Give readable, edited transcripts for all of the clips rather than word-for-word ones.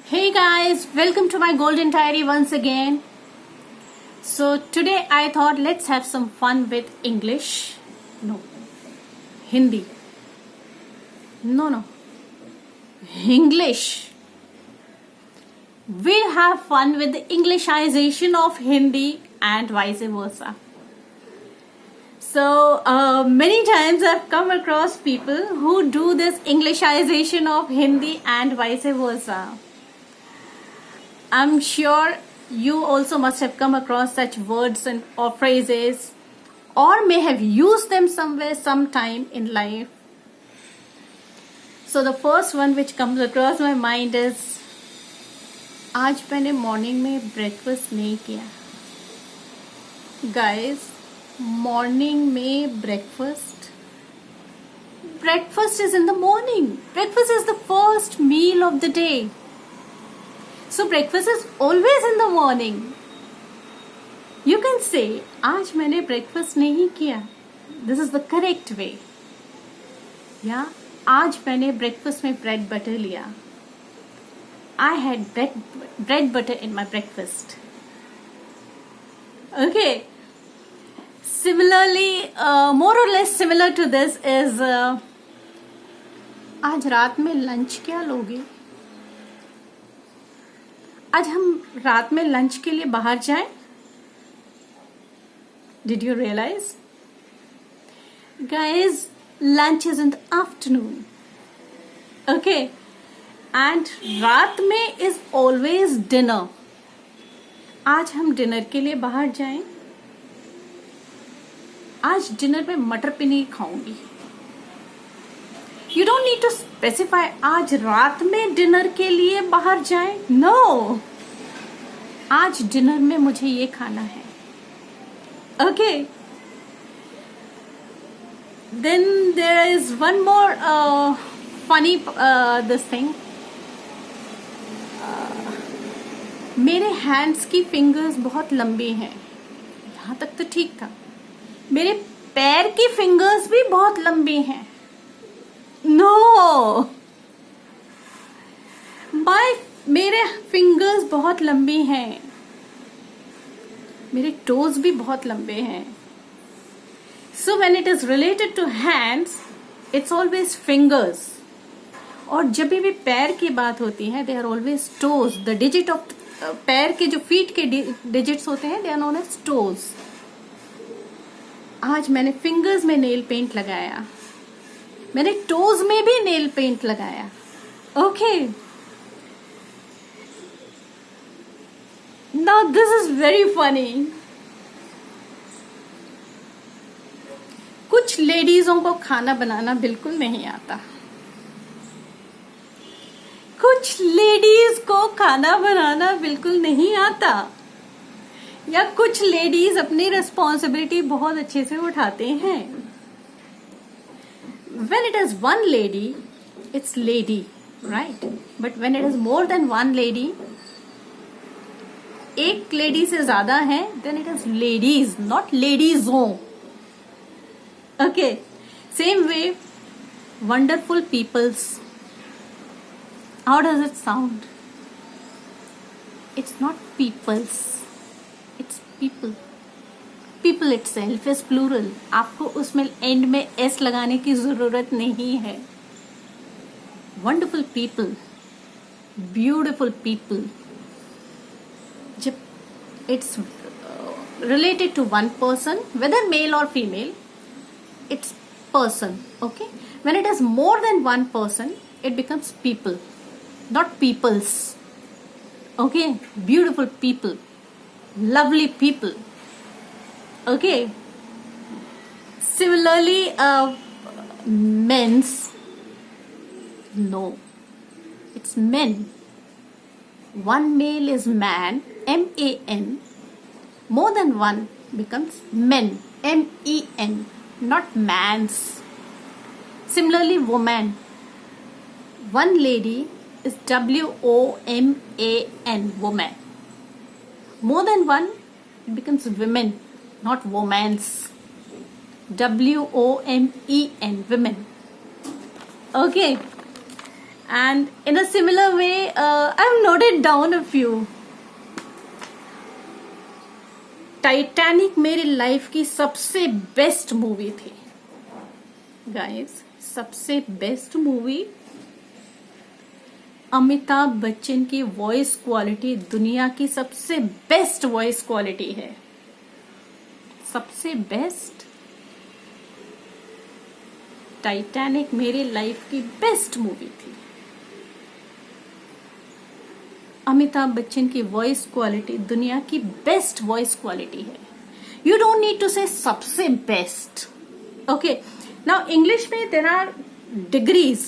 Hey guys, welcome to my Golden Diary once again. So today I thought let's have some fun with English. No, Hindi. No, English. We'll have fun with the Englishization of Hindi and vice versa. So many times I've come across people who do this Englishization of Hindi and vice versa. I'm sure you also must have come across such words or phrases or may have used them somewhere sometime in life. So the first one which comes across my mind is आज मैंने morning में breakfast नहीं किया. Guys, morning में breakfast is in the morning. Breakfast is the first meal of the day. So breakfast is always in the morning. You can say आज मैंने breakfast नहीं किया. This is the correct way. या आज मैंने breakfast में bread butter लिया. I had bread butter in my breakfast. Okay. Similarly, more or less similar to this is आज रात में lunch क्या लोगे? आज हम रात में लंच के लिए बाहर जाएं? Did you realize? Guys, lunch is in the afternoon. Okay. And रात में is always dinner. आज हम डिनर के लिए बाहर जाएं? आज डिनर में मटर पनीर खाऊंगी. You don't need to specify आज रात में डिनर के लिए बाहर जाएं. No. आज डिनर में मुझे ये खाना है. Okay. Then there is one more funny this thing. मेरे हैंड्स की फिंगर्स बहुत लंबी हैं. यहाँ तक तो ठीक था. मेरे पैर की फिंगर्स भी बहुत लंबी हैं. No. मेरे फिंगर्स बहुत लंबी हैं. मेरे टोज भी बहुत लंबे हैं. So when it is related to hands, it's always fingers. और जब भी पैर की बात होती है, they are always toes. The digit of पैर के जो फीट के डिजिट्स होते हैं, they are known as toes. आज मैंने फिंगर्स में नेल पेंट लगाया. मैंने टोज में भी नेल पेंट लगाया. Okay. Now this is very funny. कुछ लेडीजों को खाना बनाना बिल्कुल नहीं आता. कुछ लेडीज को खाना बनाना बिल्कुल नहीं आता. या कुछ लेडीज अपनी रिस्पॉन्सिबिलिटी बहुत अच्छे से उठाते हैं. When it is one lady, it's lady, right? But when it is more than one lady, एक lady से ज़्यादा है, then it is ladies, not ladies-o. Okay. Same way, wonderful peoples. How does it sound? It's not peoples. It's people. People itself is plural. आपको उसमें and में S लगाने की जरूरत नहीं है. Wonderful people, beautiful people. जब it's related to one person, whether male or female, it's person. Okay. When it is more than one person, it becomes people, not peoples. Okay. Beautiful people, lovely people. Okay. Similarly, men's. No. It's men. One male is man, M-A-N. More than one becomes men, M-E-N, not mans. Similarly, woman. One lady is W-O-M-A-N, woman. More than one, it becomes women. Not womans. W-O-M-E-N, women. Okay. And in a similar way, I've noted down a few. Titanic मेरी life की सबसे best movie थी guys, सबसे best movie. Amitabh Bachchan की voice quality दुनिया की सबसे best voice quality है, सबसे बेस्ट। टाइटैनिक मेरी लाइफ की बेस्ट मूवी थी। अमिताभ बच्चन की वॉइस क्वालिटी दुनिया की बेस्ट वॉइस क्वालिटी है। You don't need to say सबसे बेस्ट। ओके, नाउ इंग्लिश में there are degrees,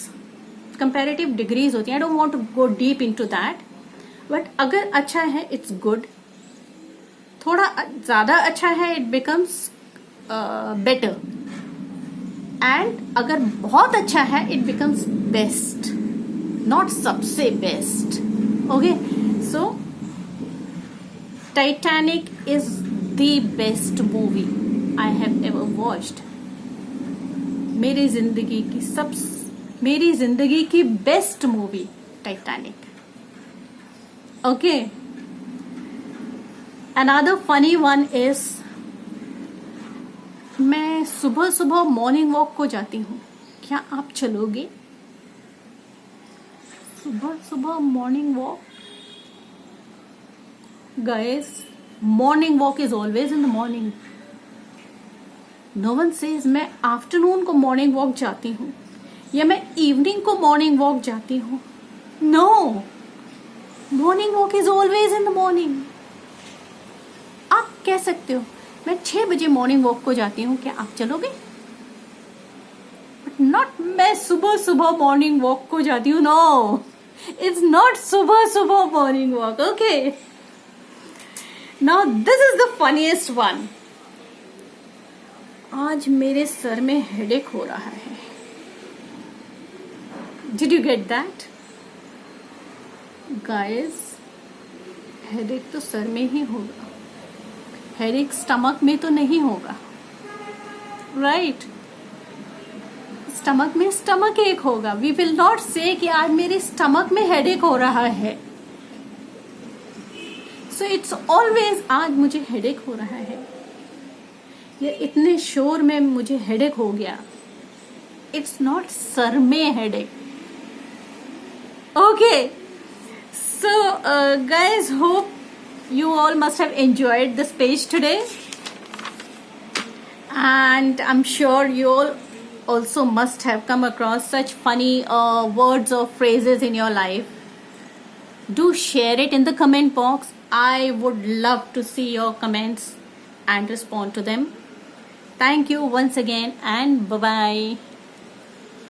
comparative degrees होती हैं। I don't want to go deep into that, but अगर अच्छा है इट्स गुड, थोड़ा ज्यादा अच्छा है इट बिकम्स बेटर, एंड अगर बहुत अच्छा है इट बिकम्स बेस्ट, नॉट सबसे best. Okay, so Titanic is the best movie I have ever watched. मेरी जिंदगी की best movie Titanic. Okay, another funny one is मैं सुबह सुबह मॉर्निंग वॉक को जाती हूँ, क्या आप चलोगे? सुबह सुबह morning walk guys, morning walk is always in the morning. No one says मैं आफ्टरनून को मॉर्निंग वॉक जाती हूँ या मैं इवनिंग को मॉर्निंग वॉक जाती हूँ। No, morning walk is always in the morning. आप कह सकते हो मैं 6 बजे मॉर्निंग वॉक को जाती हूँ, क्या आप चलोगे? बट नॉट मैं सुबह सुबह मॉर्निंग वॉक को जाती हूँ। नो, it's not सुबह morning walk. Okay, now this is the funniest one. आज मेरे सर में हेडेक हो रहा है। Did you get that? Guys, headache तो सर में ही होगा, हेडेक स्टमक में तो नहीं होगा, राइट? स्टमक में स्टमक एक होगा। वी विल नॉट से कि आज मेरे स्टमक में हेडेक हो रहा है। सो इट्स ऑलवेज आज मुझे हेडेक हो रहा है, या इतने शोर में मुझे हेडेक हो गया। इट्स नॉट सर में headache. Okay, so guys, hope you all must have enjoyed this page today, and I'm sure you all also must have come across such funny words or phrases in your life. Do share it in the comment box. I would love to see your comments and respond to them. Thank you once again, and bye bye.